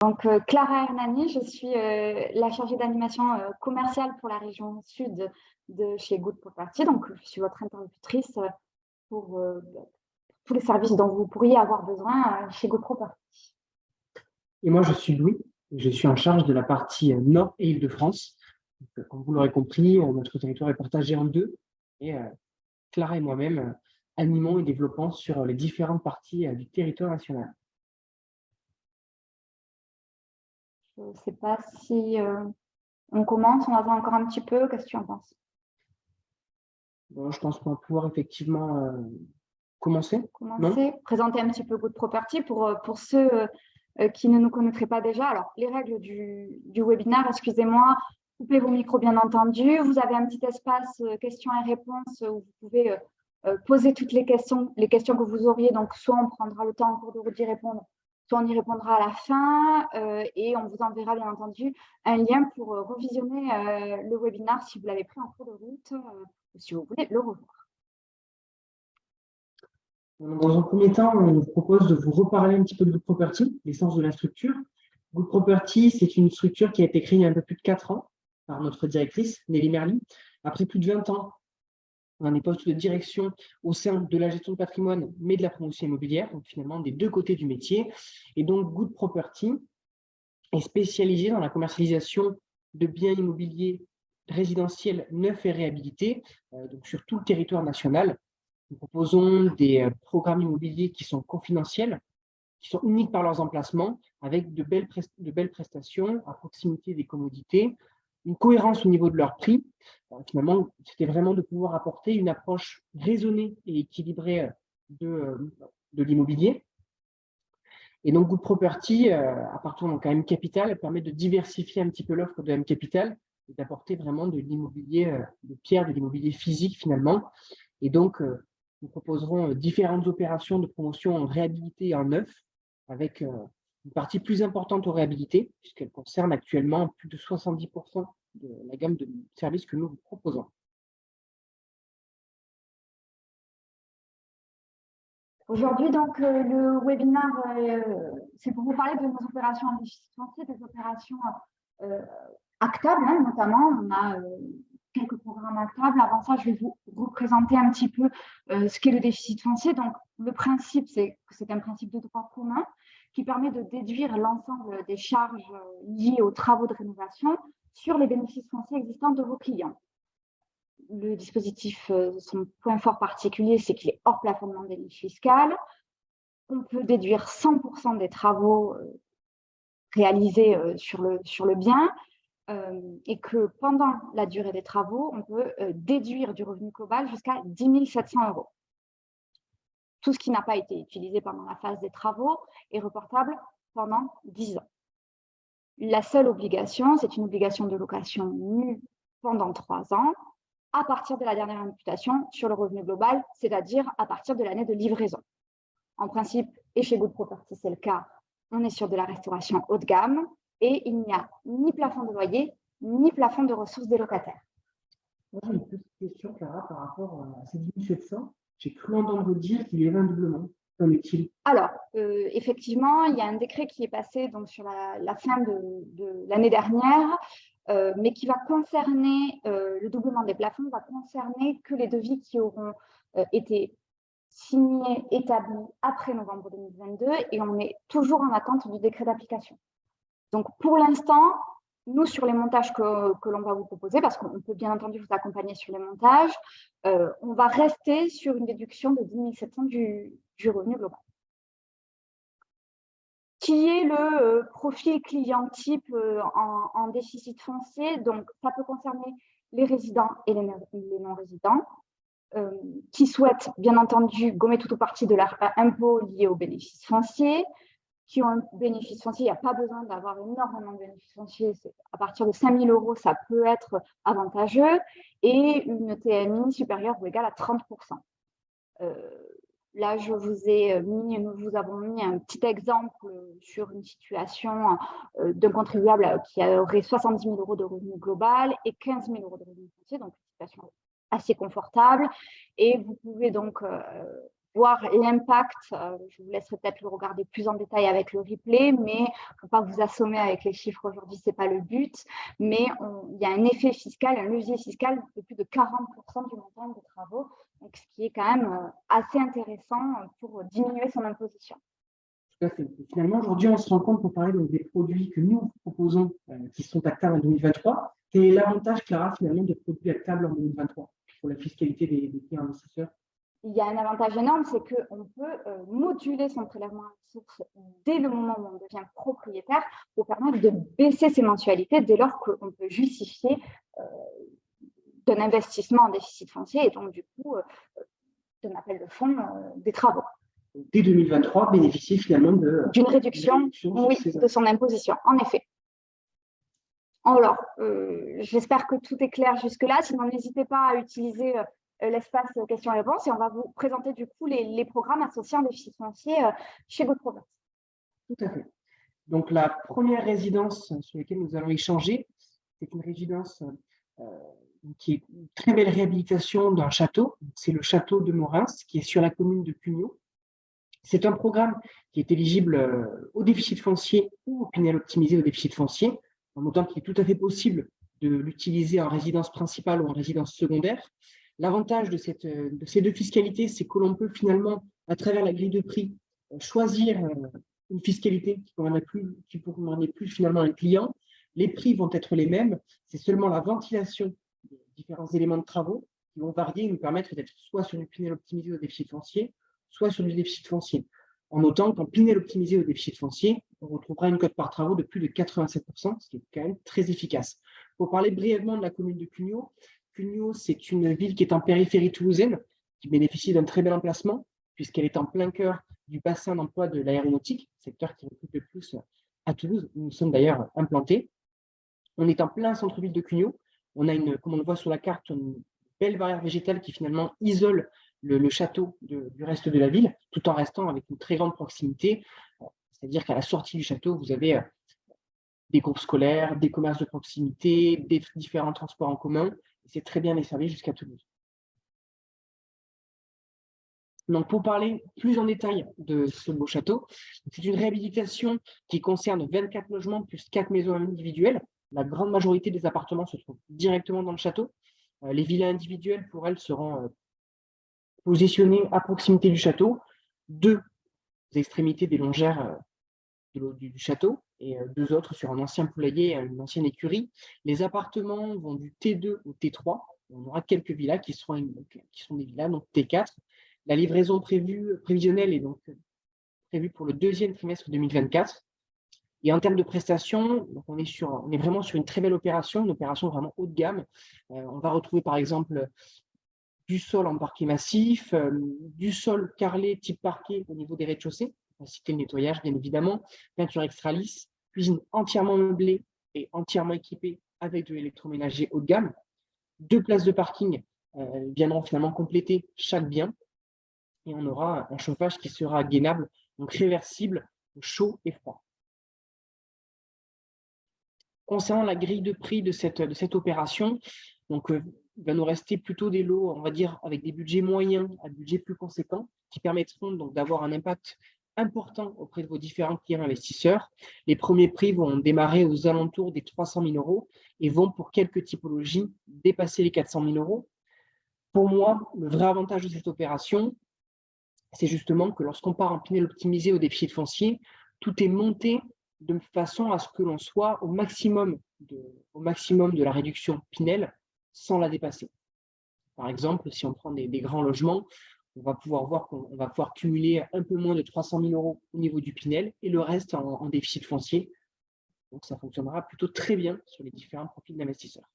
Donc, Clara Hernani, je suis la chargée d'animation commerciale pour la région sud de chez Good Property. Donc, je suis votre interlocutrice pour tous les services dont vous pourriez avoir besoin chez Good Property. Et moi, je suis Louis, et je suis en charge de la partie Nord et Île-de-France. Comme vous l'aurez compris, notre territoire est partagé en deux, et Clara et moi-même animons et développons sur les différentes parties du territoire national. Je ne sais pas si on commence, on attend encore un petit peu. Qu'est-ce que tu en penses? Bon, je pense qu'on va pouvoir effectivement commencer. Présenter un petit peu Good Property pour ceux qui ne nous connaîtraient pas déjà. Alors, les règles du webinaire, excusez-moi, coupez vos micros bien entendu. Vous avez un petit espace questions et réponses où vous pouvez poser toutes les questions que vous auriez. Donc, soit on prendra le temps en cours de route d'y répondre, soit on y répondra à la fin et on vous enverra bien entendu un lien pour revisionner le webinaire si vous l'avez pris en cours de route ou si vous voulez le revoir. Dans un premier temps, on vous propose de vous reparler un petit peu de Good Property, l'essence de la structure. Good Property, c'est une structure qui a été créée il y a un peu plus de 4 ans par notre directrice, Nelly Merly. Après plus de 20 ans, on a des postes de direction au sein de la gestion de patrimoine, mais de la promotion immobilière, donc finalement des deux côtés du métier. Et donc, Good Property est spécialisé dans la commercialisation de biens immobiliers résidentiels neufs et réhabilités, donc sur tout le territoire national. Nous proposons des programmes immobiliers qui sont confidentiels, qui sont uniques par leurs emplacements, avec de belles prestations à proximité des commodités, une cohérence au niveau de leur prix. Finalement, c'était vraiment de pouvoir apporter une approche raisonnée et équilibrée de l'immobilier. Et donc, Good Property, à partir de M Capital, permet de diversifier un petit peu l'offre de M Capital et d'apporter vraiment de l'immobilier de pierre, de l'immobilier physique finalement. Et donc, nous proposerons différentes opérations de promotion en réhabilité et en neuf, avec une partie plus importante en réhabilité, puisqu'elle concerne actuellement plus de 70% de la gamme de services que nous vous proposons. Aujourd'hui, donc, le webinaire, c'est pour vous parler de nos opérations en déficit foncier, des opérations actables, hein, notamment. On a quelques programmes actables. Avant ça, je vais vous représenter un petit peu ce qu'est le déficit foncier. Donc, le principe, c'est que c'est un principe de droit commun qui permet de déduire l'ensemble des charges liées aux travaux de rénovation sur les bénéfices fonciers existants de vos clients. Le dispositif, son point fort particulier, c'est qu'il est hors plafonnement des niches fiscales. On peut déduire 100% des travaux réalisés sur le bien et que pendant la durée des travaux, on peut déduire du revenu global jusqu'à 10 700 €. Tout ce qui n'a pas été utilisé pendant la phase des travaux est reportable pendant 10 ans. La seule obligation, c'est une obligation de location nue pendant 3 ans, à partir de la dernière imputation sur le revenu global, c'est-à-dire à partir de l'année de livraison. En principe, et chez Good Property, c'est le cas, on est sur de la restauration haut de gamme et il n'y a ni plafond de loyer, ni plafond de ressources des locataires. Moi, j'ai une petite question, Clara, par rapport à ces 10 700. J'ai cru entendre dire qu'il y avait un doublement. Qu'en est-il? Alors, effectivement, il y a un décret qui est passé donc, sur la fin de l'année dernière, mais qui va concerner, le doublement des plafonds va concerner que les devis qui auront été signés, établis après novembre 2022, et on est toujours en attente du décret d'application. Donc, pour l'instant, nous, sur les montages que l'on va vous proposer, parce qu'on peut bien entendu vous accompagner sur les montages, on va rester sur une déduction de 10 700 du revenu global. Qui est le profil client type en déficit foncier. Donc, ça peut concerner les résidents et les non-résidents qui souhaitent, bien entendu, gommer tout ou partie de leur impôt lié au bénéfice foncier, qui ont un bénéfice foncier. Il n'y a pas besoin d'avoir énormément de bénéfices fonciers. À partir de 5 000 €, ça peut être avantageux, et une TMI supérieure ou égale à 30%. Là, nous vous avons mis un petit exemple sur une situation d'un contribuable qui aurait 70 000 € de revenu global et 15 000 € de revenu foncier, donc une situation assez confortable. Et vous pouvez donc voire et impact, je vous laisserai peut-être le regarder plus en détail avec le replay, mais pour pas vous assommer avec les chiffres aujourd'hui, ce n'est pas le but, mais il y a un effet fiscal, un levier fiscal de plus de 40% du montant des travaux, donc ce qui est quand même assez intéressant pour diminuer son imposition. Tout à fait. Et finalement, aujourd'hui, on se rend compte pour parler donc, des produits que nous proposons qui sont actables en 2023. Quel est l'avantage, Clara, finalement, des produits actables en 2023 pour la fiscalité des clients investisseurs? Il y a un avantage énorme, c'est qu'on peut moduler son prélèvement à la source dès le moment où on devient propriétaire pour permettre de baisser ses mensualités dès lors qu'on peut justifier d'un investissement en déficit foncier et donc du coup d'un appel de fonds des travaux. Dès 2023, bénéficier finalement d'une réduction oui, de son imposition, en effet. Alors, j'espère que tout est clair jusque-là. Sinon, n'hésitez pas à utiliser l'espace questions-réponses et on va vous présenter du coup les programmes associés en déficit foncier chez Good Property. Tout à fait. Donc, la première résidence sur laquelle nous allons échanger, c'est une résidence qui est une très belle réhabilitation d'un château. C'est le château de Morins, qui est sur la commune de Cugnaux. C'est un programme qui est éligible au déficit foncier ou au Pinel optimisé au déficit foncier, en notant qu'il est tout à fait possible de l'utiliser en résidence principale ou en résidence secondaire. L'avantage de ces deux fiscalités, c'est que l'on peut finalement, à travers la grille de prix, choisir une fiscalité qui ne conviendrait plus finalement à un client. Les prix vont être les mêmes, c'est seulement la ventilation des différents éléments de travaux qui vont varier et nous permettre d'être soit sur du Pinel optimisé au déficit foncier, soit sur du déficit foncier. En notant qu'en Pinel optimisé au déficit foncier, on retrouvera une cote par travaux de plus de 87%, ce qui est quand même très efficace. Pour parler brièvement de la commune de Cugnaux, Cugnaux, c'est une ville qui est en périphérie toulousaine, qui bénéficie d'un très bel emplacement, puisqu'elle est en plein cœur du bassin d'emploi de l'aéronautique, secteur qui recrute le plus à Toulouse, où nous sommes d'ailleurs implantés. On est en plein centre-ville de Cugnaux. On a, comme on le voit sur la carte, une belle barrière végétale qui finalement isole le château du reste de la ville, tout en restant avec une très grande proximité. C'est-à-dire qu'à la sortie du château, vous avez des groupes scolaires, des commerces de proximité, des différents transports en commun. C'est très bien desservi jusqu'à Toulouse. Donc, pour parler plus en détail de ce beau château, c'est une réhabilitation qui concerne 24 logements plus 4 maisons individuelles. La grande majorité des appartements se trouvent directement dans le château. Les villas individuelles, pour elles, seront positionnées à proximité du château, deux extrémités des longères du château et deux autres sur un ancien poulailler, une ancienne écurie. Les appartements vont du T2 au T3. On aura quelques villas qui sont des villas, donc T4. La livraison prévisionnelle est donc prévue pour le deuxième trimestre 2024. Et en termes de prestations, donc on est vraiment sur une très belle opération, une opération vraiment haut de gamme. On va retrouver par exemple du sol en parquet massif, du sol carrelé type parquet au niveau des rez-de-chaussée, on va citer le nettoyage bien évidemment, peinture extra lisse, cuisine entièrement meublée et entièrement équipée avec de l'électroménager haut de gamme. 2 places de parking viendront finalement compléter chaque bien. Et on aura un chauffage qui sera gainable, donc réversible, chaud et froid. Concernant la grille de prix de cette opération, donc, il va nous rester plutôt des lots, on va dire, avec des budgets moyens à budgets plus conséquents, qui permettront donc d'avoir un impact important auprès de vos différents clients investisseurs. Les premiers prix vont démarrer aux alentours des 300 000 € et vont, pour quelques typologies, dépasser les 400 000 €. Pour moi, le vrai avantage de cette opération, c'est justement que lorsqu'on part en Pinel optimisé au déficit foncier, tout est monté de façon à ce que l'on soit au maximum de la réduction Pinel sans la dépasser. Par exemple, si on prend des grands logements, on va pouvoir voir qu'on va pouvoir cumuler un peu moins de 300 000 € au niveau du Pinel et le reste en déficit foncier. Donc, ça fonctionnera plutôt très bien sur les différents profils d'investisseurs.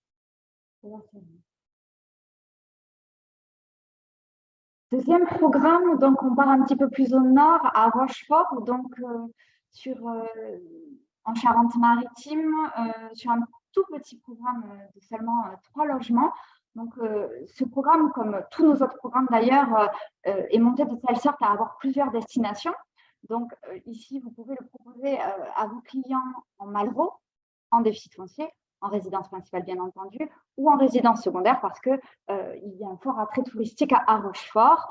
Deuxième programme, donc on part un petit peu plus au nord, à Rochefort, donc en Charente-Maritime, sur un tout petit programme de seulement 3 logements. Donc, ce programme, comme tous nos autres programmes d'ailleurs, est monté de telle sorte à avoir plusieurs destinations. Donc, ici, vous pouvez le proposer à vos clients en Malraux, en déficit foncier, en résidence principale bien entendu, ou en résidence secondaire parce qu'il y a un fort attrait touristique à Rochefort.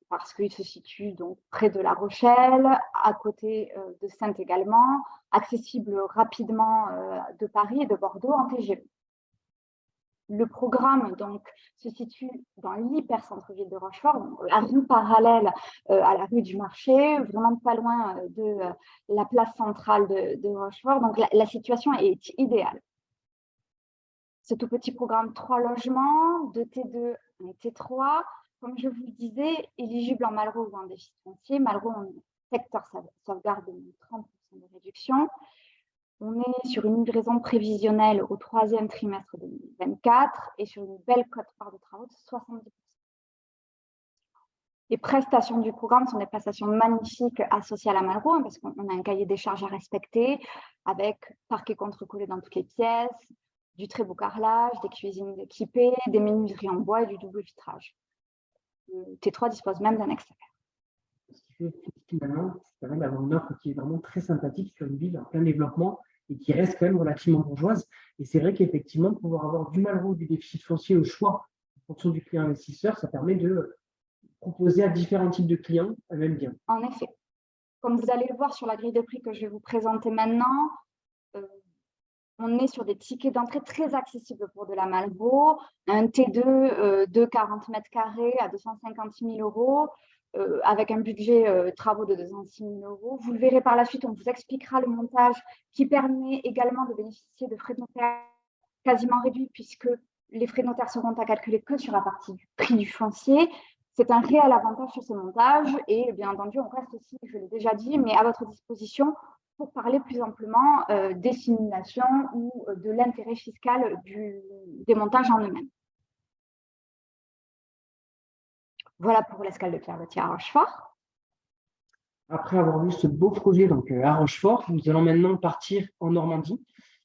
parce qu'il se situe donc près de La Rochelle, à côté de Saintes également, accessible rapidement de Paris et de Bordeaux en TGV. Le programme donc, se situe dans l'hyper-centre-ville de Rochefort, donc la rue parallèle à la rue du Marché, vraiment pas loin de la place centrale de Rochefort. Donc la situation est idéale. Ce tout petit programme 3 logements, 2 T2 et T3, comme je vous le disais, éligible en Malraux ou en déficit foncier. Malraux en secteur sauvegarde de 30% de réduction. On est sur une livraison prévisionnelle au 3e trimestre 2024 et sur une belle quote-part de travaux de 70%. Les prestations du programme sont des prestations magnifiques associées à la Malraux, parce qu'on a un cahier des charges à respecter avec parquet contre-collé dans toutes les pièces, du très beau carrelage, des cuisines équipées, des menuiseries en bois et du double vitrage. Le T3 dispose même d'un extérieur. Finalement, ça permet d'avoir une offre qui est vraiment très sympathique sur une ville en plein développement et qui reste quand même relativement bourgeoise. Et c'est vrai qu'effectivement, pouvoir avoir du Malraux ou du déficit foncier au choix en fonction du client investisseur, ça permet de proposer à différents types de clients un même bien. En effet. Comme vous allez le voir sur la grille de prix que je vais vous présenter maintenant, on est sur des tickets d'entrée très accessibles pour de la Malraux, un T2 de 40 mètres carrés à 250 000 euros, avec un budget travaux de 206 000 euros. Vous le verrez par la suite, on vous expliquera le montage qui permet également de bénéficier de frais de notaire quasiment réduits puisque les frais de notaire seront à calculer que sur la partie du prix du foncier. C'est un réel avantage sur ce montage et bien entendu, on reste aussi, je l'ai déjà dit, mais à votre disposition pour parler plus amplement des simulations ou de l'intérêt fiscal des montages en eux-mêmes. Voilà pour l'escale de Pierre-Lottier à Rochefort. Après avoir vu ce beau projet donc, à Rochefort, nous allons maintenant partir en Normandie,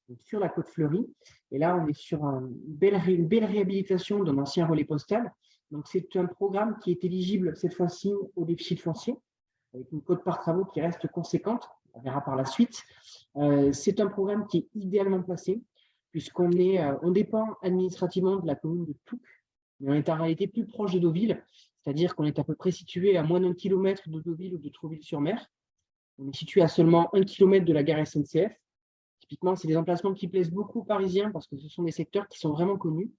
donc sur la côte fleurie. Et là, on est sur une belle réhabilitation d'un ancien relais postal. Donc, c'est un programme qui est éligible cette fois-ci au déficit foncier, avec une quote-part travaux qui reste conséquente. On verra par la suite. C'est un programme qui est idéalement placé, puisqu'on dépend administrativement de la commune de Touques, mais on est en réalité plus proche de Deauville, c'est-à-dire qu'on est à peu près situé à moins d'1 kilomètre de Deauville ou de Trouville-sur-Mer. On est situé à seulement 1 kilomètre de la gare SNCF. Typiquement, c'est des emplacements qui plaisent beaucoup aux Parisiens parce que ce sont des secteurs qui sont vraiment connus.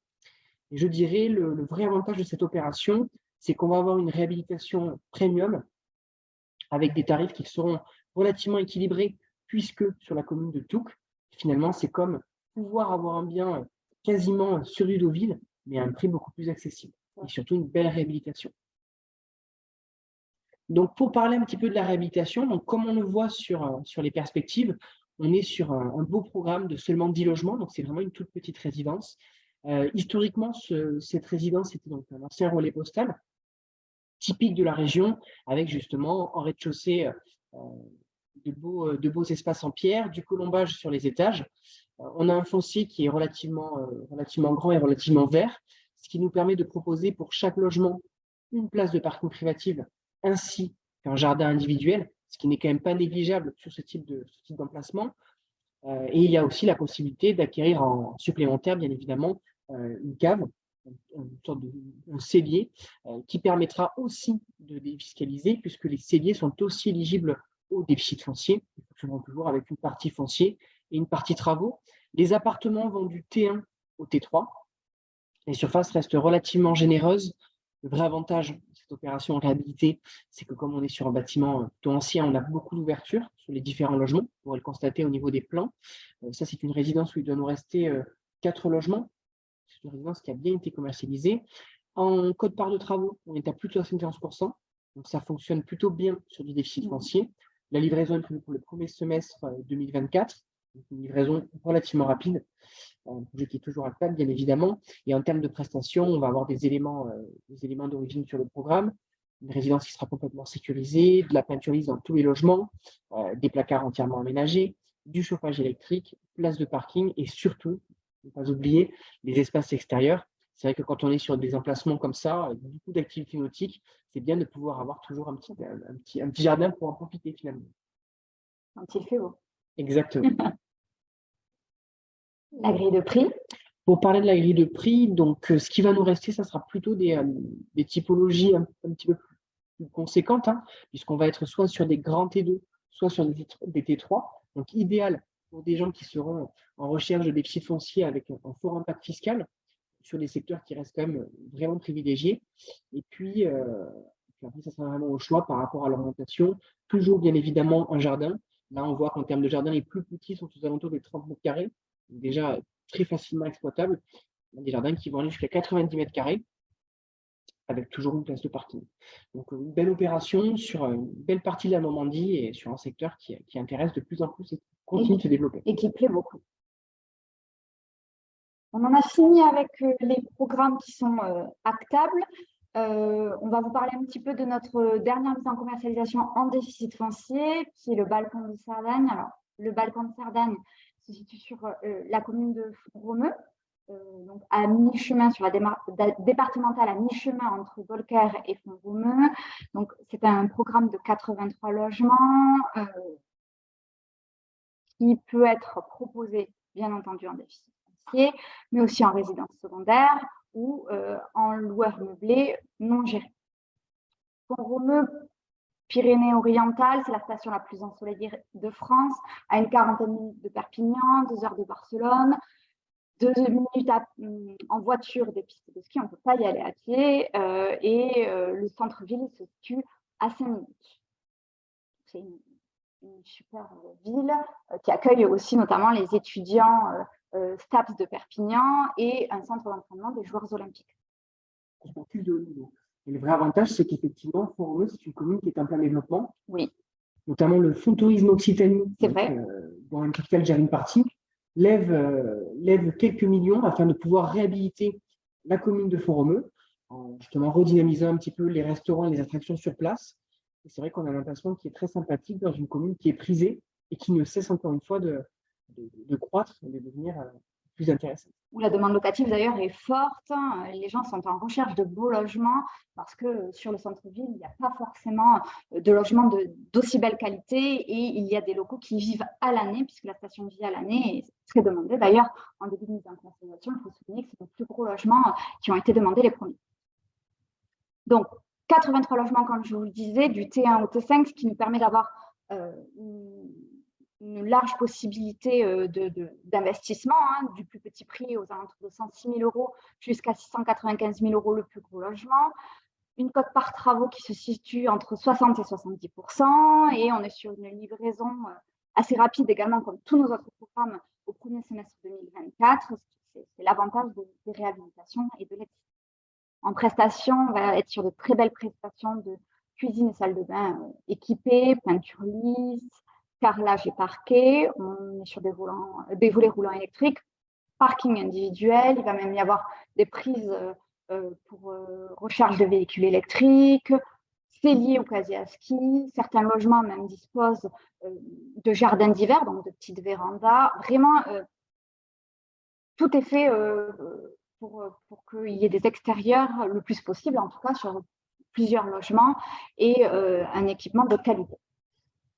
Et je dirais, le vrai avantage de cette opération, c'est qu'on va avoir une réhabilitation premium avec des tarifs qui seront relativement équilibrés, puisque sur la commune de Touques, finalement, c'est comme pouvoir avoir un bien quasiment sur du Deauville, mais à un prix beaucoup plus accessible. Et surtout une belle réhabilitation. Donc, pour parler un petit peu de la réhabilitation, donc comme on le voit sur les perspectives, on est sur un beau programme de seulement 10 logements, donc c'est vraiment une toute petite résidence. Historiquement, cette résidence était donc un ancien relais postal, typique de la région, avec justement en rez-de-chaussée de beaux espaces en pierre, du colombage sur les étages. On a un foncier qui est relativement grand et relativement vert, ce qui nous permet de proposer pour chaque logement une place de parking privative ainsi qu'un jardin individuel, ce qui n'est quand même pas négligeable sur ce type d'emplacement. Et il y a aussi la possibilité d'acquérir en supplémentaire, bien évidemment, une cave, une sorte de cellier, qui permettra aussi de défiscaliser, puisque les celliers sont aussi éligibles au déficit foncier, toujours avec une partie foncier et une partie travaux. Les appartements vont du T1 au T3. Les surfaces restent relativement généreuses. Le vrai avantage de cette opération en réhabilité, c'est que comme on est sur un bâtiment plutôt ancien, on a beaucoup d'ouverture sur les différents logements. Vous pourrez le constater au niveau des plans. Ça, c'est une résidence où il doit nous rester 4 logements. C'est une résidence qui a bien été commercialisée. En quote-part de travaux, on est à plus de 75%. Donc, ça fonctionne plutôt bien sur du déficit foncier. La livraison est prévue pour le premier semestre 2024. Donc une livraison relativement rapide. Un projet qui est toujours à table, bien évidemment. Et en termes de prestations, on va avoir des éléments d'origine sur le programme. Une résidence qui sera complètement sécurisée, de la peinture lisse dans tous les logements, des placards entièrement aménagés, du chauffage électrique, place de parking et surtout, ne pas oublier, les espaces extérieurs. C'est vrai que quand on est sur des emplacements comme ça, avec beaucoup d'activités nautiques, c'est bien de pouvoir avoir toujours un petit jardin pour en profiter finalement. Quand il fait beau. Exactement. La grille de prix. Pour parler de la grille de prix, donc ce qui va nous rester, ça sera plutôt des typologies un petit peu plus plus conséquente, hein, puisqu'on va être soit sur des grands T2, soit sur des T3. Donc, idéal pour des gens qui seront en recherche de déficit foncier avec un fort impact fiscal sur des secteurs qui restent quand même vraiment privilégiés. Et puis après, ça sera vraiment au choix par rapport à l'orientation. Toujours, bien évidemment, un jardin. Là, on voit qu'en termes de jardin, les plus petits sont aux alentours des 30 mètres carrés, déjà très facilement exploitables. On a des jardins qui vont aller jusqu'à 90 mètres carrés, avec toujours une place de parking. Donc, une belle opération sur une belle partie de la Normandie et sur un secteur qui intéresse de plus en plus et qui continue de se développer. Et qui plaît beaucoup. On en a fini avec les programmes qui sont actables. On va vous parler un petit peu de notre dernière mise en commercialisation en déficit foncier, qui est le balcon de Cerdagne. Alors, le balcon de Cerdagne se situe sur la commune de Font-Romeu, donc à mi-chemin sur la départementale, à mi-chemin entre Beaulecaire et Font-Romeu. Donc, c'est un programme de 83 logements qui peut être proposé, bien entendu, en déficit foncier, mais aussi en résidence secondaire ou en loueur meublé non géré. Font-Romeu, Pyrénées-Orientales, c'est la station la plus ensoleillée de France, à une quarantaine de minutes de Perpignan, 2 heures de Barcelone, 2 minutes en voiture des pistes de ski, on ne peut pas y aller à pied, et le centre-ville se situe à 5 minutes. C'est une super ville qui accueille aussi notamment les étudiants STAPS de Perpignan et un centre d'entraînement des joueurs olympiques. Plus de haut niveau. Et le vrai avantage, c'est qu'effectivement, Font-Romeu, c'est une commune qui est en plein développement. Oui. Notamment le Fonds Tourisme Occitanie, dont Capital gère une partie, lève quelques millions afin de pouvoir réhabiliter la commune de Font-Romeu, en justement redynamisant un petit peu les restaurants et les attractions sur place. Et c'est vrai qu'on a l'impression qu'il est très sympathique dans une commune qui est prisée et qui ne cesse encore une fois de croître et de devenir plus intéressante. Où la demande locative d'ailleurs est forte, les gens sont en recherche de beaux logements parce que sur le centre-ville, il n'y a pas forcément de logements d'aussi belle qualité et il y a des locaux qui vivent à l'année puisque la station vit à l'année et c'est très demandé. D'ailleurs, en début de mise en conservation, il faut souligner que c'est les plus gros logements qui ont été demandés les premiers. Donc, 83 logements, comme je vous le disais, du T1 au T5, ce qui nous permet d'avoir une large possibilité d'investissement, du plus petit prix aux alentours de 106 000 € jusqu'à 695 000 € le plus gros logement. Une cote par travaux qui se situe entre 60 et 70%, et on est sur une livraison assez rapide également, comme tous nos autres programmes, au premier semestre 2024. C'est l'avantage des réhabilitations et de l'existence. En prestation, on va être sur de très belles prestations de cuisine et salle de bain équipées, peinture lisse, carrelage et parquet. On est sur des volets roulants électriques, parking individuel. Il va même y avoir des prises pour recharge de véhicules électriques, cellier ou casier à ski. Certains logements même disposent de jardins d'hiver, donc de petites vérandas. Vraiment, tout est fait pour qu'il y ait des extérieurs le plus possible, en tout cas sur plusieurs logements, et un équipement de qualité.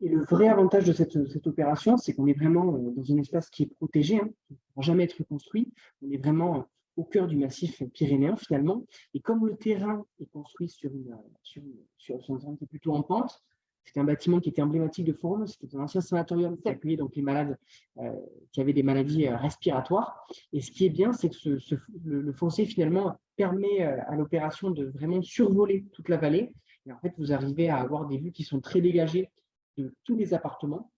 Et le vrai avantage de cette opération, c'est qu'on est vraiment dans un espace qui est protégé, qui ne pourra jamais être construit. On est vraiment au cœur du massif pyrénéen finalement. Et comme le terrain est construit sur un terrain qui est plutôt en pente, c'était un bâtiment qui était emblématique de Font-Romeu. C'était un ancien sanatorium qui accueillait donc les malades qui avaient des maladies respiratoires. Et ce qui est bien, c'est que le foncier finalement permet à l'opération de vraiment survoler toute la vallée. Et en fait, vous arrivez à avoir des vues qui sont très dégagées de tous les appartements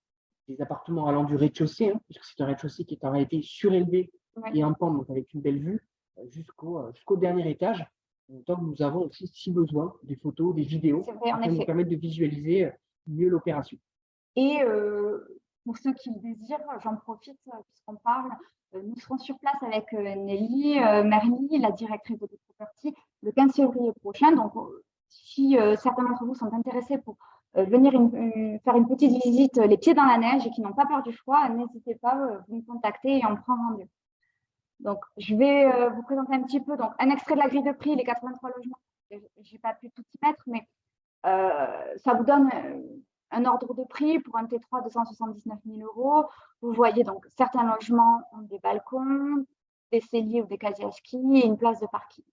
allant du rez-de-chaussée, puisque c'est un rez-de-chaussée qui est en réalité surélevé et en pente, donc avec une belle vue, jusqu'au dernier étage. Donc, nous avons aussi, si besoin, des photos, des vidéos qui nous permettent de visualiser mieux l'opération. Et pour ceux qui le désirent, j'en profite puisqu'on parle. Nous serons sur place avec Nelly Merly, la directrice de Property, le 15 février prochain. Donc, si certains d'entre vous sont intéressés pour venir faire une petite visite les pieds dans la neige et qui n'ont pas peur du froid, n'hésitez pas, vous me contactez et on prend rendez-vous. Donc, je vais vous présenter un petit peu un extrait de la grille de prix, les 83 logements. Je n'ai pas pu tout y mettre, mais ça vous donne un ordre de prix pour un T3 de 179 000 €. Vous voyez donc certains logements ont des balcons, des celliers ou des casiers à ski et une place de parking.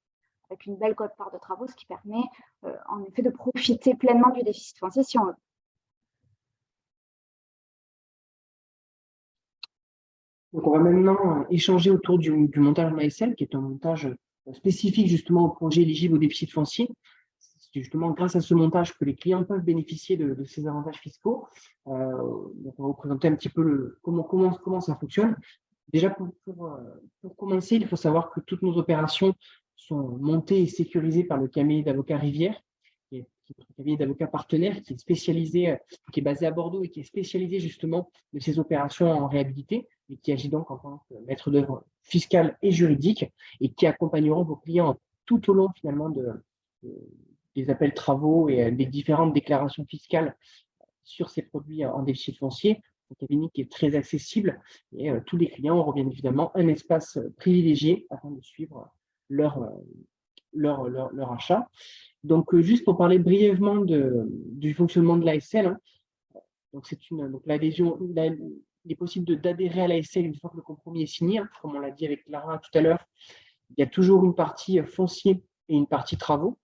avec une belle quote-part de travaux, ce qui permet en effet de profiter pleinement du déficit foncier si on veut. Donc, on va maintenant échanger autour du montage en ASL, qui est un montage spécifique justement aux projets éligibles au déficit foncier. C'est justement grâce à ce montage que les clients peuvent bénéficier de ces avantages fiscaux. Donc, on va vous présenter un petit peu comment ça fonctionne. Déjà, pour commencer, il faut savoir que toutes nos opérations sont montées et sécurisées par le cabinet d'avocats Rivière, qui est un cabinet d'avocats partenaire qui est spécialisé, qui est basé à Bordeaux et qui est spécialisé justement de ces opérations en réhabilité et qui agit donc en tant que maître d'œuvre fiscal et juridique et qui accompagneront vos clients tout au long finalement des appels travaux et des différentes déclarations fiscales sur ces produits en déficit foncier. Un cabinet qui est très accessible et tous les clients auront bien évidemment un espace privilégié afin de suivre leur achat. Donc, juste pour parler brièvement du fonctionnement de l'ASL, hein, donc l'adhésion, il est possible d'adhérer à l'ASL une fois que le compromis est signé, hein, comme on l'a dit avec Clara tout à l'heure. Il y a toujours une partie foncier et une partie travaux.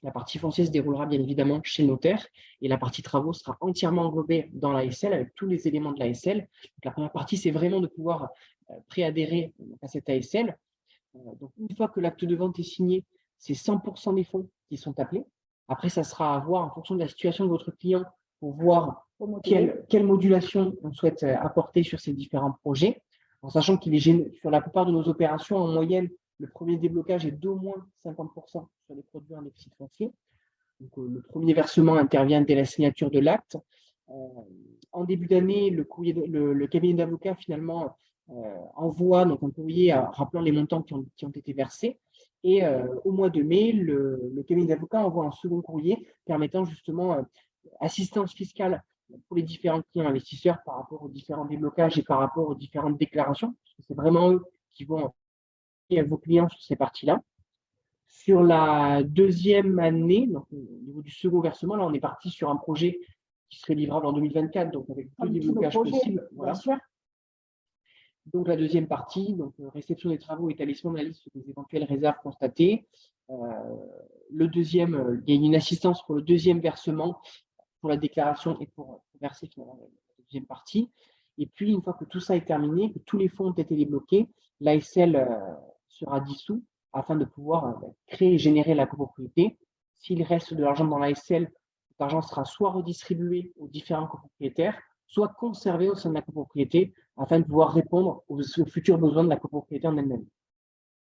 La partie foncière se déroulera bien évidemment chez le notaire et la partie travaux sera entièrement englobée dans l'ASL avec tous les éléments de l'ASL. La première partie, c'est vraiment de pouvoir préadhérer à cette ASL. Donc, une fois que l'acte de vente est signé, c'est 100% des fonds qui sont appelés. Après, ça sera à voir en fonction de la situation de votre client pour voir quelle modulation on souhaite apporter sur ces différents projets, en sachant qu'il est sur la plupart de nos opérations, en moyenne, le premier déblocage est d'au moins 50% sur les produits en déficit foncier. Donc, le premier versement intervient dès la signature de l'acte. En début d'année, le cabinet d'avocats finalement envoie donc un courrier rappelant les montants qui ont été versés. Et au mois de mai, le cabinet d'avocats envoie un second courrier permettant justement assistance fiscale pour les différents clients investisseurs par rapport aux différents déblocages et par rapport aux différentes déclarations. C'est vraiment eux qui vont aider vos clients sur ces parties-là. Sur la deuxième année, donc au niveau du second versement, là, on est parti sur un projet qui serait livrable en 2024, donc avec deux déblocages possibles. Voilà. Bien sûr. Donc, la deuxième partie, donc réception des travaux, établissement de la liste des éventuelles réserves constatées. Le deuxième, il y a une assistance pour le deuxième versement, pour la déclaration et pour verser finalement la deuxième partie. Et puis, une fois que tout ça est terminé, que tous les fonds ont été débloqués, l'ASL sera dissous afin de pouvoir créer et générer la copropriété. S'il reste de l'argent dans l'ASL, cet argent sera soit redistribué aux différents copropriétaires, soit conservé au sein de la copropriété afin de pouvoir répondre aux futurs besoins de la copropriété en elle-même.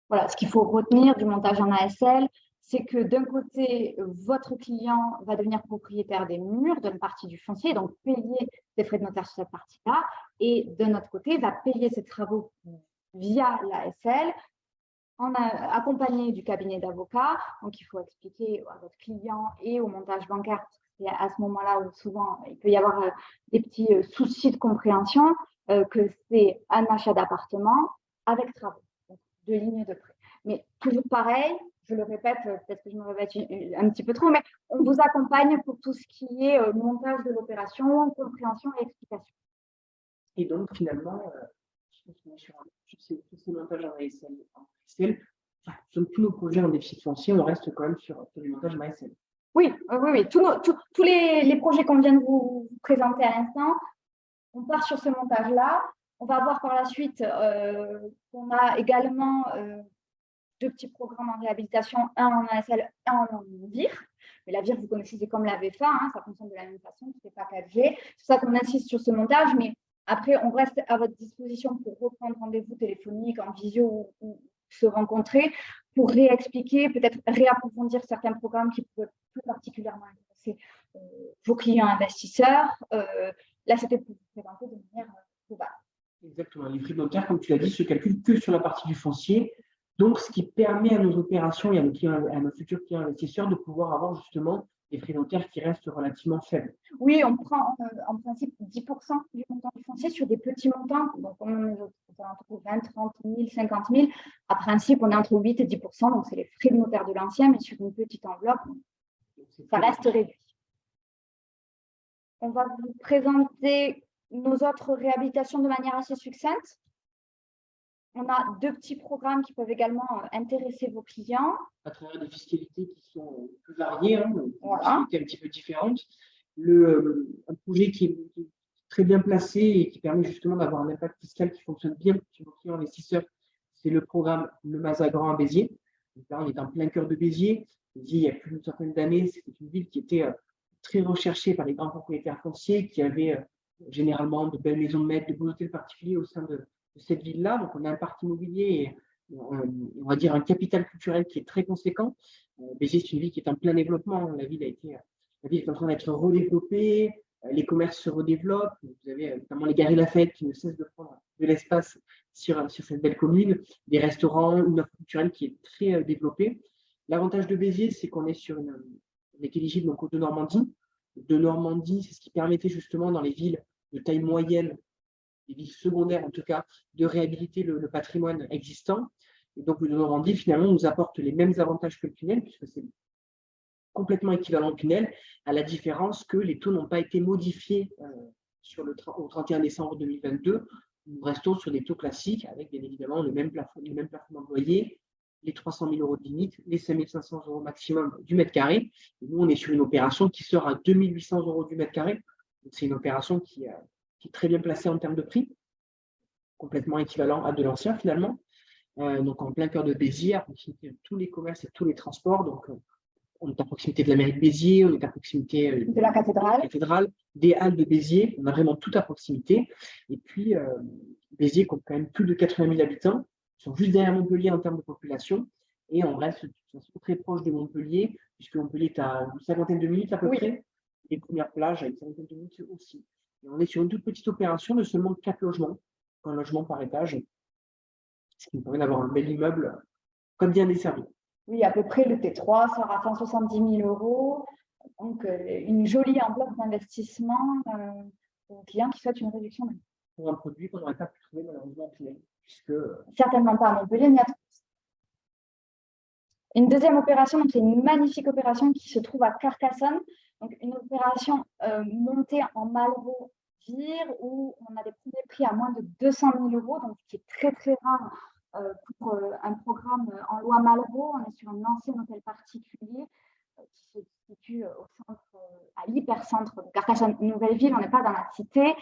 Voilà, ce qu'il faut retenir du montage en ASL, c'est que d'un côté, votre client va devenir propriétaire des murs, d'une partie du foncier, donc payer des frais de notaire sur cette partie-là, et d'un autre côté, va payer ses travaux via l'ASL, accompagné du cabinet d'avocats. Donc, il faut expliquer à votre client et au montage bancaire, parce que c'est à ce moment-là où souvent il peut y avoir des petits soucis de compréhension, que c'est un achat d'appartement avec travaux, donc 2 lignes de prêt. Mais toujours pareil, je le répète, peut-être que je me répète un petit peu trop, mais on vous accompagne pour tout ce qui est montage de l'opération, compréhension et explication. Et donc, finalement, sur ces montages en ASL, sur tous nos projets en déficit foncier, on reste quand même sur les montages en ASL. Oui. Tous les projets qu'on vient de vous présenter à l'instant, on part sur ce montage-là. On va voir par la suite qu'on a également 2 petits programmes en réhabilitation, un en ASL, un en VIR. Mais la VIR, vous connaissez, c'est comme la VFA, hein, ça fonctionne de la même façon, ce n'est pas 4G. C'est ça qu'on insiste sur ce montage, mais après, on reste à votre disposition pour reprendre rendez-vous téléphonique, en visio ou se rencontrer pour réexpliquer, peut-être réapprofondir certains programmes qui pourraient plus particulièrement intéresser vos clients investisseurs. Là, c'était pour vous présenter de manière globale. Exactement. Les frais de notaire, comme tu l'as dit, se calculent que sur la partie du foncier. Donc, ce qui permet à nos opérations et à nos futurs clients investisseurs de pouvoir avoir justement des frais notaires qui restent relativement faibles. Oui, on prend en principe 10% du montant du foncier sur des petits montants. Donc, on est entre 20, 30 000, 50 000. À principe, on est entre 8 et 10%. Donc, c'est les frais de notaire de l'ancien, mais sur une petite enveloppe, ça reste réduit. On va vous présenter nos autres réhabilitations de manière assez succincte. On a 2 petits programmes qui peuvent également intéresser vos clients. À travers des fiscalités qui sont plus variées, hein, des Voilà. fiscalités un petit peu différentes. Un projet qui est très bien placé et qui permet justement d'avoir un impact fiscal qui fonctionne bien sur nos clients investisseurs, c'est le programme Le Mazagran à Béziers. Donc là, on est en plein cœur de Béziers. Béziers, il y a plus d'une certaine d'années, c'était une ville qui était très recherchée par les grands propriétaires fonciers qui avaient généralement de belles maisons de maître, de beaux hôtels particuliers au sein de cette ville-là. Donc, on a un parc immobilier et on va dire un capital culturel qui est très conséquent. Béziers, c'est une ville qui est en plein développement. La ville est en train d'être redéveloppée. Les commerces se redéveloppent. Vous avez notamment les Galeries Lafayette qui ne cessent de prendre de l'espace sur cette belle commune, des restaurants, une offre culturelle qui est très développée. L'avantage de Béziers, c'est qu'on est on est éligible donc, aux deux Normandies. De Normandie, c'est ce qui permettait justement dans les villes de taille moyenne, les villes secondaires en tout cas, de réhabiliter le patrimoine existant. Et donc le de Normandie, finalement, nous apporte les mêmes avantages que le Pinel, puisque c'est complètement équivalent au Pinel, à la différence que les taux n'ont pas été modifiés au 31 décembre 2022. Nous restons sur des taux classiques avec bien évidemment le même plafond d'employés, les 300 000 euros de limite, les 5 500 euros maximum du mètre carré. Et nous, on est sur une opération qui sort à 2 800 euros du mètre carré. C'est une opération qui est très bien placée en termes de prix, complètement équivalent à de l'ancien finalement. Donc en plein cœur de Béziers, à proximité de tous les commerces et tous les transports. Donc on est à proximité de la mairie de Béziers, on est à proximité de la cathédrale, des halles de Béziers, on a vraiment tout à proximité. Et puis Béziers compte quand même plus de 80 000 habitants, ils sont juste derrière Montpellier en termes de population, et on reste très proche de Montpellier, puisque Montpellier est à une cinquantaine de minutes à peu près, les premières plages à une cinquantaine de minutes aussi. Et on est sur une toute petite opération de seulement 4 logements, un logement par étage, ce qui nous permet d'avoir un bel immeuble comme bien desservi. Oui, à peu près le T3 sera à 170 000 euros. Donc, une jolie enveloppe d'investissement aux clients qui souhaitent une réduction. Pour un produit qu'on n'aurait pas pu trouver malheureusement en Pinel, puisque certainement pas à Montpellier ni à Toulouse. Une deuxième opération, c'est une magnifique opération qui se trouve à Carcassonne. Donc, une opération montée en Malraux Vire où on a des premiers prix à moins de 200 000 euros, donc ce qui est très très rare pour un programme en loi Malraux. On est sur un ancien hôtel particulier qui se situe au centre, à l'hypercentre de Carcassonne, Nouvelle-Ville. On n'est pas dans la cité.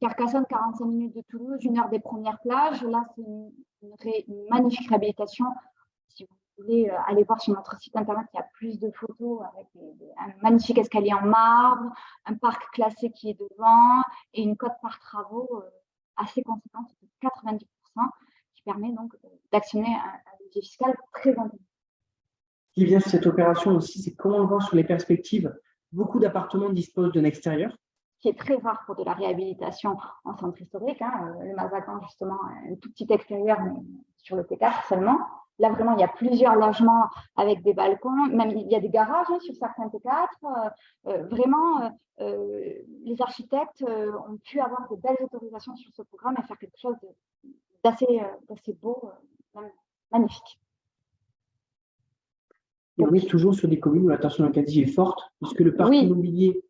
Carcassonne, 45 minutes de Toulouse, 1 heure des premières plages. Là, c'est une magnifique réhabilitation. Si vous voulez aller voir sur notre site internet, il y a plus de photos avec un magnifique escalier en marbre, un parc classé qui est devant et une cote par travaux assez conséquente de 90%, qui permet donc d'actionner un levier fiscal très intéressant. Ce qui vient sur cette opération aussi, c'est comment on le voit sur les perspectives. Beaucoup d'appartements disposent d'un extérieur. Qui est très rare pour de la réhabilitation en centre historique. Le Mazagran, justement, un tout petit extérieur, mais sur le T4 seulement. Là, vraiment, il y a plusieurs logements avec des balcons. Même, il y a des garages sur certains T4. Vraiment, les architectes ont pu avoir de belles autorisations sur ce programme et faire quelque chose d'assez beau, magnifique. Et on est toujours sur des communes où la tension locative est forte, puisque le parc immobilier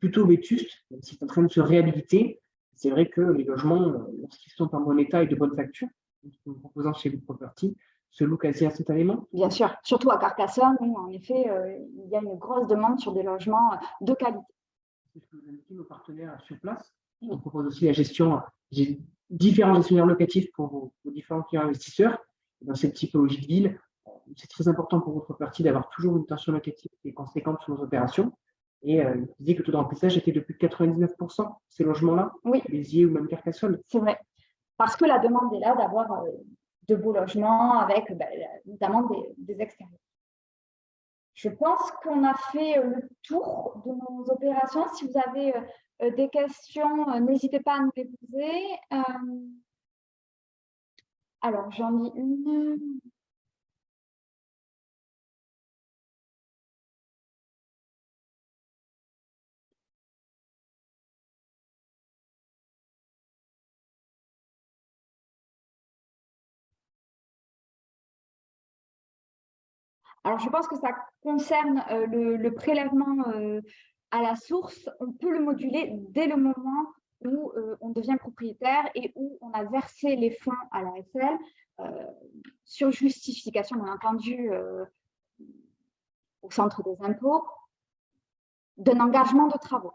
plutôt vétuste, même s'il est en train de se réhabiliter, c'est vrai que les logements, lorsqu'ils sont en bon état et de bonne facture, nous proposons chez Book Property, se louent quasi instantanément. Bien sûr, surtout à Carcassonne, où en effet, il y a une grosse demande sur des logements de qualité. C'est ce que nous indiquons nos partenaires sur place. On propose aussi la gestion, différents gestionnaires locatifs pour vos différents clients investisseurs. Dans cette typologie de ville, c'est très important pour votre partie d'avoir toujours une tension locative qui est conséquente sur nos opérations. Et il disait que le taux de remplissage était de plus de 99%, ces logements-là, Béziers ou même Carcassonne. C'est vrai, parce que la demande est là d'avoir de beaux logements avec notamment des extérieurs. Je pense qu'on a fait le tour de nos opérations. Si vous avez des questions, n'hésitez pas à nous les poser. Alors, j'en ai une. Alors, je pense que ça concerne le prélèvement à la source. On peut le moduler dès le moment où on devient propriétaire et où on a versé les fonds à l'ASL sur justification, bien entendu, au centre des impôts, d'un engagement de travaux.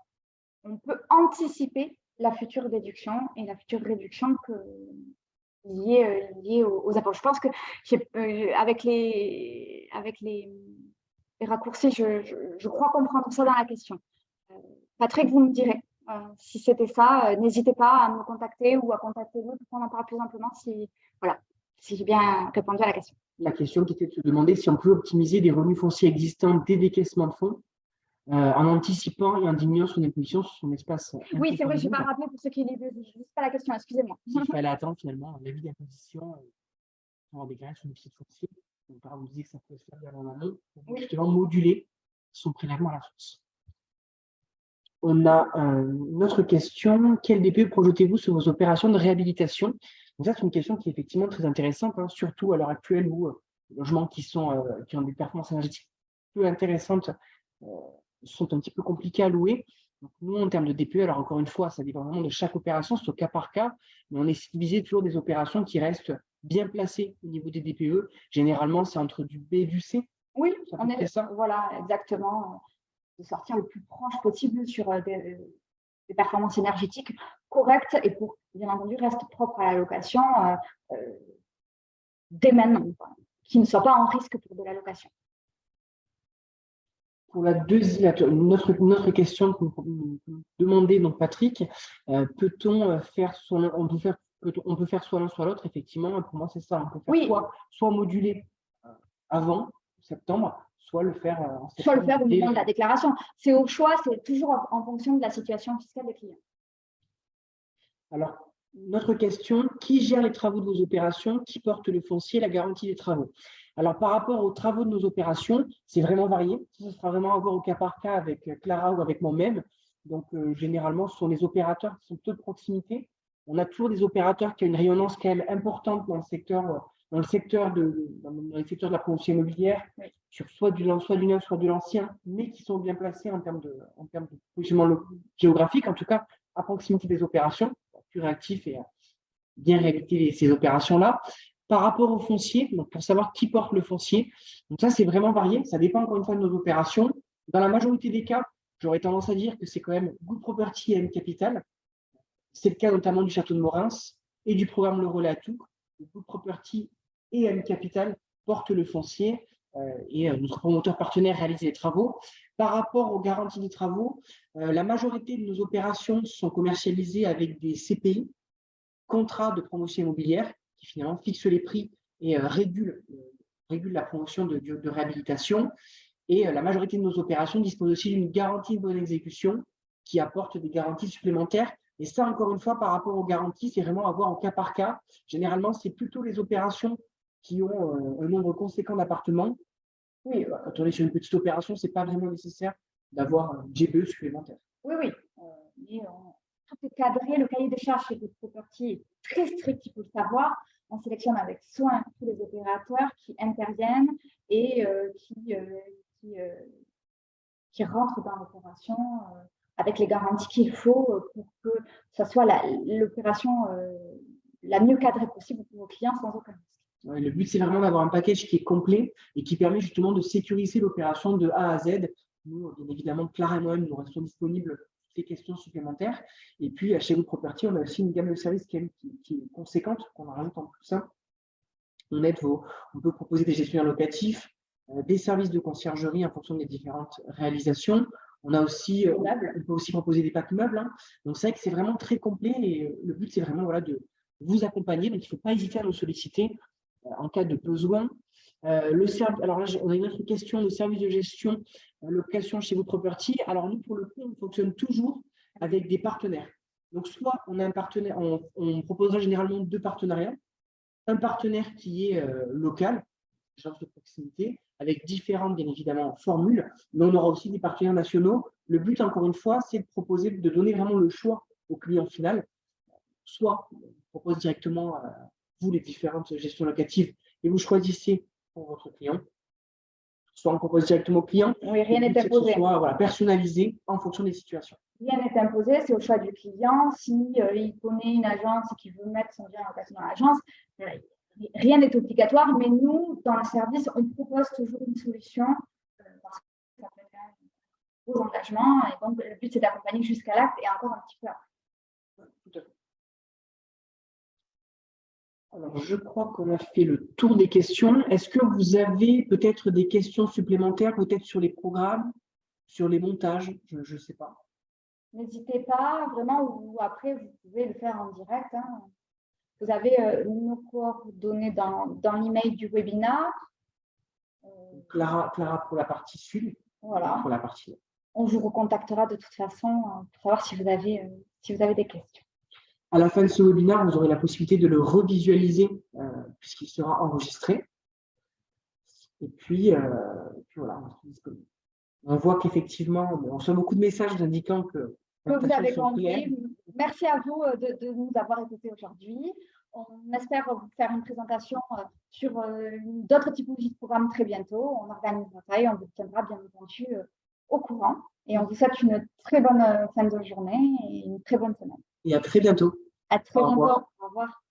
On peut anticiper la future déduction et la future réduction liée aux impôts. Je pense que avec les raccourcis, je crois comprendre ça dans la question. Patrick, vous me direz si c'était ça. N'hésitez pas à me contacter ou à contacter nous pour qu'on en parle plus amplement si j'ai bien répondu à la question. La question qui était de se demander si on peut optimiser des revenus fonciers existants dès décaissement de fonds en anticipant et en diminuant son imposition sur son espace. Oui, c'est vrai, je ne vais pas rappeler pour ceux qui lisent. Je ne sais pas la question, excusez-moi. Il fallait attendre finalement l'avis d'imposition pour déclarer son déficit foncier. Donc, vous disiez que ça peut se faire bien en amont pour justement moduler son prélèvement à la source. On a une autre question. Quel DPE projetez-vous sur vos opérations de réhabilitation? Donc ça, c'est une question qui est effectivement très intéressante, hein, surtout à l'heure actuelle où les logements qui ont des performances énergétiques peu intéressantes sont un petit peu compliqués à louer. Donc, nous, en termes de DPE, alors encore une fois, ça dépend vraiment de chaque opération, c'est au cas par cas, mais on essaie de viser toujours des opérations qui restent bien placées au niveau des DPE. Généralement, c'est entre du B et du C. Oui, on est ça. Voilà, exactement. De sortir le plus proche possible sur des performances énergétiques correctes et pour, bien entendu, reste propre à la location dès maintenant, qui ne soit pas en risque pour de la location. Pour la deuxième, notre question que nous demandait donc Patrick, peut-on faire on peut faire soit l'un soit l'autre, effectivement, pour moi c'est ça, on peut faire soit moduler avant septembre, soit le faire en septembre. Soit le faire au moment de la déclaration. C'est au choix, c'est toujours en fonction de la situation fiscale des clients. Alors, notre question, qui gère les travaux de vos opérations? Qui porte le foncier, la garantie des travaux? Alors, par rapport aux travaux de nos opérations, c'est vraiment varié. Ce sera vraiment à voir au cas par cas avec Clara ou avec moi-même. Donc, généralement, ce sont les opérateurs qui sont plutôt de proximité. On a toujours des opérateurs qui ont une rayonnance quand même importante dans le secteur de la promotion immobilière, oui, sur soit du neuf, soit de l'ancien, mais qui sont bien placés en termes de positionnement géographique, en tout cas à proximité des opérations, plus réactifs et bien réaliser ces opérations-là. Par rapport au foncier, donc pour savoir qui porte le foncier, donc ça c'est vraiment varié, ça dépend encore une fois de nos opérations. Dans la majorité des cas, j'aurais tendance à dire que c'est quand même Good Property et M Capital. C'est le cas notamment du Château de Morins et du programme Le Relais à Tours. Good Property et M Capital portent le foncier et notre promoteur partenaire réalise les travaux. Par rapport aux garanties des travaux, la majorité de nos opérations sont commercialisées avec des CPI, contrats de promotion immobilière, qui finalement fixent les prix et régulent la promotion de réhabilitation. Et la majorité de nos opérations disposent aussi d'une garantie de bonne exécution qui apporte des garanties supplémentaires. Et ça, encore une fois, par rapport aux garanties, c'est vraiment à voir au cas par cas. Généralement, c'est plutôt les opérations qui ont un nombre conséquent d'appartements. Oui, quand on est sur une petite opération, ce n'est pas vraiment nécessaire d'avoir un GPE supplémentaire. Oui, oui. Tout est cadré. Le cahier des charges chez Good Property est très strict, il faut le savoir. On sélectionne avec soin tous les opérateurs qui interviennent et qui rentrent dans l'opération avec les garanties qu'il faut pour que ça soit l'opération la mieux cadrée possible pour vos clients sans aucun risque. Ouais, le but, c'est vraiment d'avoir un package qui est complet et qui permet justement de sécuriser l'opération de A à Z. Nous, bien évidemment, Clara et moi-même, nous restons disponibles pour toutes les questions supplémentaires. Et puis, chez Good Property, on a aussi une gamme de services qui est conséquente, qu'on rajoute en plus ça. On peut proposer des gestionnaires locatifs, des services de conciergerie en fonction des différentes réalisations. On peut aussi proposer des packs meubles. Hein. Donc, c'est vrai que c'est vraiment très complet et le but, c'est vraiment de vous accompagner. Donc, il ne faut pas hésiter à nous solliciter en cas de besoin. Alors là, on a une autre question, le service de gestion, location chez Good Property. Alors, nous, pour le coup, on fonctionne toujours avec des partenaires. Donc, soit on a un partenaire, on proposera généralement 2 partenariats. Un partenaire qui est local, agence de proximité, avec différentes, bien évidemment, formules, mais on aura aussi des partenaires nationaux. Le but, encore une fois, c'est de donner vraiment le choix au client final. Soit on propose directement vous les différentes gestions locatives et vous choisissez pour votre client, soit on propose directement au client. Oui, rien Le but, n'est c'est que ce imposé. soit voilà, personnalisé en fonction des situations. Rien n'est imposé, c'est au choix du client. Si il connaît une agence et qu'il veut mettre son bien en location dans l'agence, rien n'est obligatoire, mais nous, dans le service, on propose toujours une solution parce que ça peut être quand même un gros engagement. Et donc, le but, c'est d'accompagner jusqu'à l'acte et encore un petit peu après. Tout à fait. Alors, je crois qu'on a fait le tour des questions. Est-ce que vous avez peut-être des questions supplémentaires, peut-être sur les programmes, sur les montages? Je ne sais pas. N'hésitez pas, vraiment, ou après, vous pouvez le faire en direct. Hein. Vous avez nos coordonnées dans l'email du webinaire. Clara pour la partie sud. Voilà. Pour la partie nord. On vous recontactera de toute façon pour savoir si vous avez des questions. À la fin de ce webinaire, vous aurez la possibilité de le revisualiser puisqu'il sera enregistré. Et puis voilà, on est disponible. On voit qu'effectivement, on reçoit beaucoup de messages nous indiquant que vous avez compris. Merci à vous de nous avoir écoutés aujourd'hui. On espère vous faire une présentation sur d'autres typologies de programmes très bientôt. On organisera ça et on vous tiendra bien entendu au courant. Et on vous souhaite une très bonne fin de journée et une très bonne semaine. Et à très bientôt. À très bientôt. Au revoir.